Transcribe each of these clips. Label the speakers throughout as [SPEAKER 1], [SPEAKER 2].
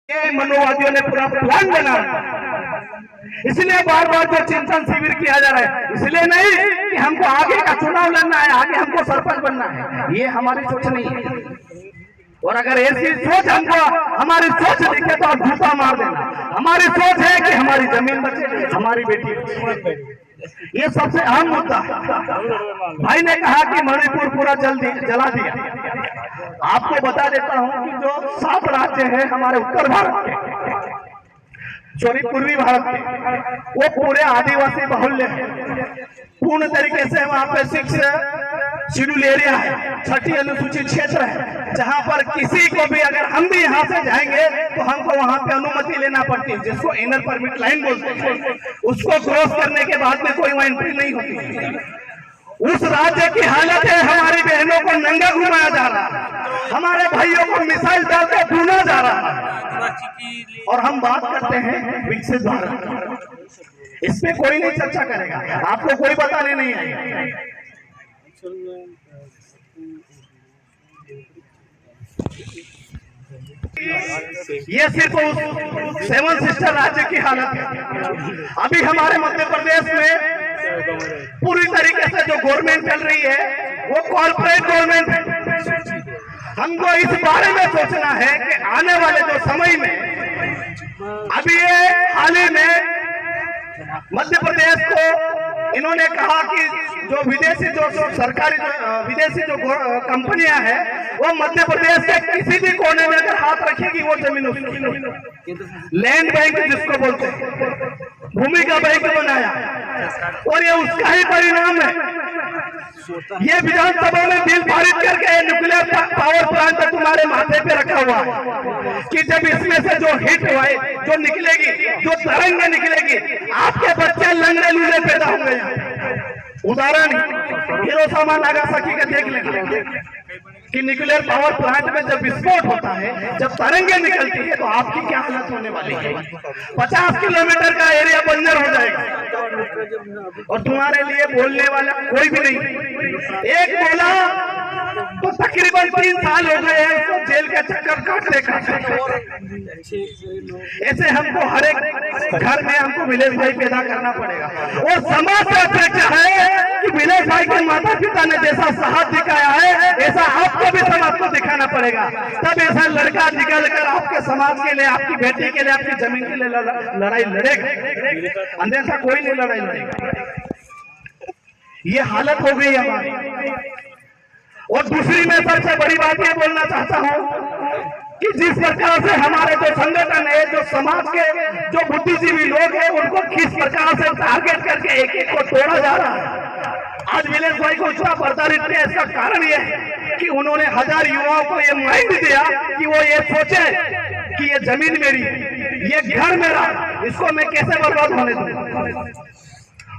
[SPEAKER 1] ये मनोवादियों ने पूरा प्लान बना, इसलिए बार बार जो चिंतन शिविर किया जा रहा है, इसलिए नहीं कि हमको आगे का चुनाव लड़ना है, आगे हमको सरपंच बनना है, ये हमारी सोच नहीं है। और अगर ऐसी सोच हमको हमारी सोच दिखे तो आप झूठा मार देना। हमारी सोच है कि हमारी जमीन बचे, हमारी बेटी बचे, ये सबसे अहम मुद्दा है। भाई ने कहा कि मणिपुर पूरा जला दिया। आपको बता देता हूं कि जो 7 राज्य हैं हमारे उत्तर भारत के, सॉरी पूर्वी भारत के, वो पूरे आदिवासी बाहुल्य है। पूर्ण तरीके से वहां पे 6 शेड्यूल एरिया है, 6ठी अनुसूचित क्षेत्र है, जहां पर किसी को भी अगर हम भी यहाँ से जाएंगे तो हमको वहां पे अनुमति लेना पड़ती है, जिसको इनर परमिट लाइन बोलते हैं। उसको क्रॉस करने के बाद में कोई वहां एंट्री नहीं होती। उस राज्य की हालत है, हमारी बहनों को नंगा घुमाया जा रहा है, हमारे भाइयों को मिसाइल डालकर भूना जा रहा है, और हम बात करते हैं विकसित भारत। इसमें कोई नहीं चर्चा करेगा, आपको कोई बताने नहीं आएगा। ये सिर्फ 7 सिस्टर राज्य की हालत है। अभी हमारे मध्य प्रदेश में पूरी तरीके से जो गवर्नमेंट चल रही है वो कॉर्पोरेट गवर्नमेंट है। हमको इस बारे में सोचना है कि आने वाले जो समय में, अभी ये हाल ही में मध्य प्रदेश को इन्होंने कहा कि जो विदेशी जो सरकारी विदेशी जो कंपनियां हैं वो मध्य प्रदेश के किसी भी कोने में अगर हाथ रखेगी वो जमीन लैंड बैंक जिसको बोलते हैं, भूमि का बैंक बनाया, और ये उसका ही परिणाम है। ये विधानसभा में बिल पारित करके न्यूक्लियर पावर प्लांट तुम्हारे माथे पे रखा हुआ है कि जब इसमें से जो हिट जो निकलेगी, जो तरंग निकलेगी, आपके बच्चे लंगड़े लूले पैदा होंगे। उदाहरण हिरोशिमा नागासाकी का देख लेंगे कि न्यूक्लियर पावर प्लांट में जब विस्फोट होता है, जब तरंगे निकलती है, तो आपकी क्या हालत होने वाली है। 50 किलोमीटर का एरिया बंजर हो जाएगा और तुम्हारे लिए बोलने वाला कोई भी नहीं। एक बोला तो तकरीबन 3 साल हो गए हैं उसको जेल के चक्कर काटने का। ऐसे हमको हर एक घर में हमको विलेज भाई पैदा करना पड़ेगा, और समाज से अपेक्षा है कि विलेज भाई के माता पिता ने जैसा साहस दिखाया है ऐसा आपको भी समाज को दिखाना पड़ेगा। तब ऐसा लड़का निकल कर आपके समाज के लिए, आपकी बेटी के लिए, आपकी जमीन के लिए लड़ाई लड़ेगा, अन्यथा कोई नहीं लड़ाई लड़ेगा। ये हालत हो गई हमारी। और दूसरी मैं सबसे बड़ी बात ये बोलना चाहता हूं कि जिस प्रकार से हमारे जो संगठन है, जो समाज के जो बुद्धिजीवी लोग हैं, उनको किस प्रकार से टारगेट करके एक एक को तोड़ा जा रहा है। आज विलेश भाई को इतना बर्दाश्त है, इसका कारण यह है कि उन्होंने 1000 युवाओं को ये माइंड दिया कि वो ये सोचे कि ये जमीन मेरी, ये घर मेरा, इसको मैं कैसे बर्बाद होने दूं।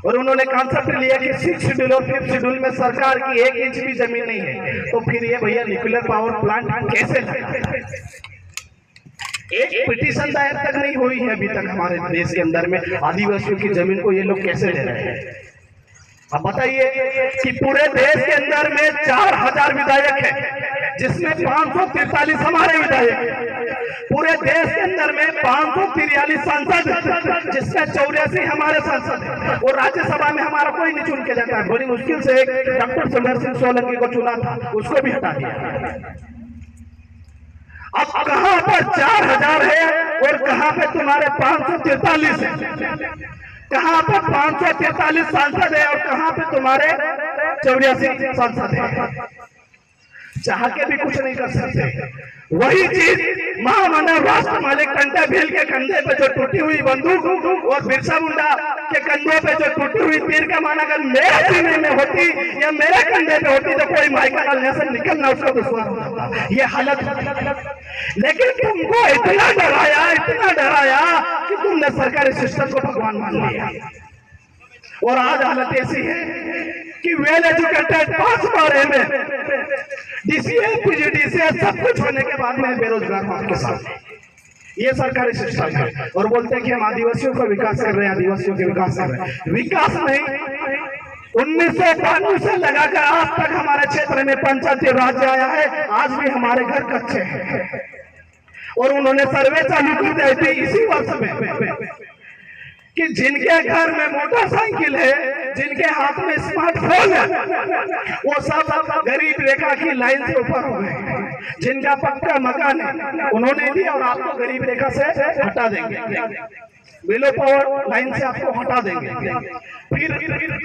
[SPEAKER 1] और उन्होंने कॉन्सेप्ट लिया कि 6 शेड्यूल और 5th शेड्यूल में सरकार की 1 इंच भी जमीन नहीं है, तो फिर ये भैया न्यूक्लियर पावर प्लांट कैसे लगा। एक पिटीशन दायर तक नहीं हुई है अभी तक हमारे देश के अंदर में, आदिवासियों की जमीन को ये लोग कैसे ले रहे हैं। अब बताइए कि पूरे देश के अंदर में 4000 विधायक है, जिसमें 543 हमारे विधायक हैं। पूरे देश के अंदर में 543 सांसद, जिसमें 84 हमारे सांसद हैं, और राज्यसभा में हमारा कोई नहीं चुन के जाता है। बड़ी मुश्किल से एक डॉक्टर समर सिंह सोलंकी को चुना था, उसको भी हटा दिया। अब कहां पर 4000 है और कहां पे तुम्हारे 543 है, कहां पे 543 सांसद है और कहां पे तुम्हारे 84 सांसद है। चाह के भी कुछ नहीं कर सकते। वही चीज महामानव राष्ट्र मालिक टंटा भील के कंधे पे जो टूटी हुई बंदूक और बिरसा मुंडा के कंधों पे जो टूटी हुई तीर का मान अगर मेरे सीने में होती या मेरे कंधे पे होती तो कोई माइकल नेल्सन निकलना उसका दुश्मन होता। ये हालत, लेकिन तुमको इतना डराया कि तुमने सरकारी सिस्टम को भगवान मान लिया। और आज हालत ऐसी है कि वेल एजुकेटेड पास बारे में DCA PGDCA सब कुछ होने के बाद में बेरोजगार हूं आपके सामने। ये सरकारी सिस्टम है, और बोलते हैं कि हम आदिवासियों का विकास कर रहे हैं, आदिवासियों के विकास कर रहे हैं। विकास नहीं, 1992 से लगाकर आज तक हमारे क्षेत्र में पंचायती राज्य आया है, आज भी हमारे घर कच्चे हैं। और उन्होंने सर्वे चालू कर दिया थी इसी वर्ष में कि जिनके घर में मोटरसाइकिल है, जिनके हाथ में स्मार्टफोन है, वो सब गरीब रेखा की लाइन से ऊपर हो गए। जिनका पक्का मकान है उन्होंने दिया और आपको गरीब रेखा से हटा देंगे, बिलो पावर लाइन से आपको हटा देंगे। फिर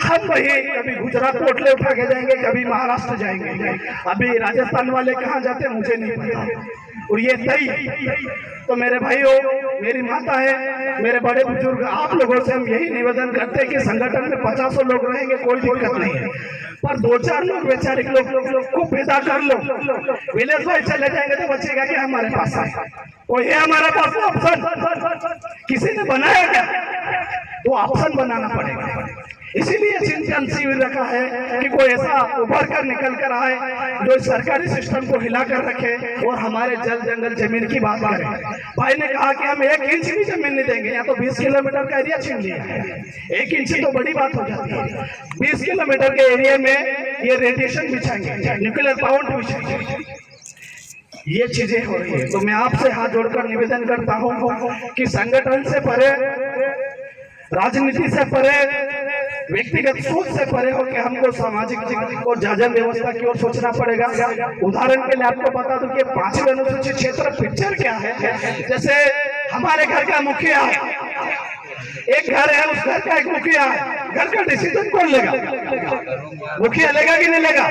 [SPEAKER 1] हम वही कभी गुजरात कोटले उठा के जाएंगे, कभी महाराष्ट्र जाएंगे, अभी राजस्थान वाले कहाँ जाते मुझे नहीं पता। और ये तय तो मेरे भाइयों, मेरी माता है, मेरे बड़े बुजुर्ग, आप लोगों से हम यही निवेदन करते हैं कि संगठन में 50 लोग रहेंगे, कोई दिक्कत नहीं है, पर 2-4 लोग बेचारे लोग को पैदा कर लो। विलेज भाई चले जाएंगे तो बचेगा क्या हमारे पास? कोई है हमारे पास ऑप्शन? किसी ने बनाया क्या? तो ऑप्शन बनाना पड़ेगा। इसीलिए चिंतन शिविर रखा है कि कोई ऐसा उभर कर निकल कर आए जो सरकारी सिस्टम को हिला कर रखे और हमारे जल जंगल जमीन की बात करें। भाई ने कहा कि हम 1 इंच भी जमीन नहीं देंगे, या तो 20 किलोमीटर का एरिया छीन लिया है। 1 इंच तो बड़ी बात हो जाती है, 20 किलोमीटर के एरिया में ये रेडिएशन बिछाएंगे, न्यूक्लियर पावर बिछाएंगे, ये चीजें हो रही है। तो मैं आपसे हाथ जोड़कर निवेदन करता हूँ कि संगठन से परे, राजनीति से परे, व्यक्तिगत सोच से परे हो कि हमको सामाजिक और जाजन व्यवस्था की ओर सोचना पड़ेगा। उदाहरण के लिए आपको बता दूं कि 5वें अनुसूचित क्षेत्र पिक्चर क्या है। जैसे हमारे घर का मुखिया है, एक घर है, उस घर का एक मुखिया है, घर का डिसीजन कौन लेगा? मुखिया लेगा कि नहीं लेगा?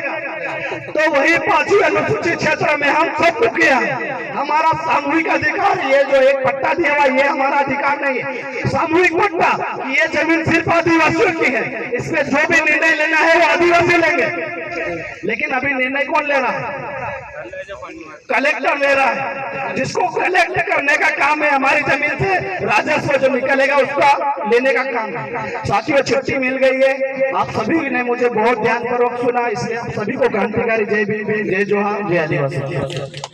[SPEAKER 1] तो वही 5वीं अनुसूचित क्षेत्र में हम सब मुखिया है। हमारा सामूहिक अधिकार, ये जो एक पट्टा दिया हुआ ये हमारा अधिकार नहीं है, सामूहिक पट्टा। ये जमीन सिर्फ आदिवासियों की है, इसमें जो भी निर्णय लेना है वो आदिवासी लेंगे। लेकिन अभी निर्णय कौन ले रहा है? कलेक्टर ले रहा है, जिसको कलेक्ट करने का काम है। हमारी जमीन से राजस्व जो निकलेगा उसका लेने का काम है। साथियों, छुट्टी मिल गई है, आप सभी ने मुझे बहुत ध्यानपूर्वक सुना, इसलिए आप सभी को क्रांतिकारी जय भीम, जय जोहार, जय आदिवासी।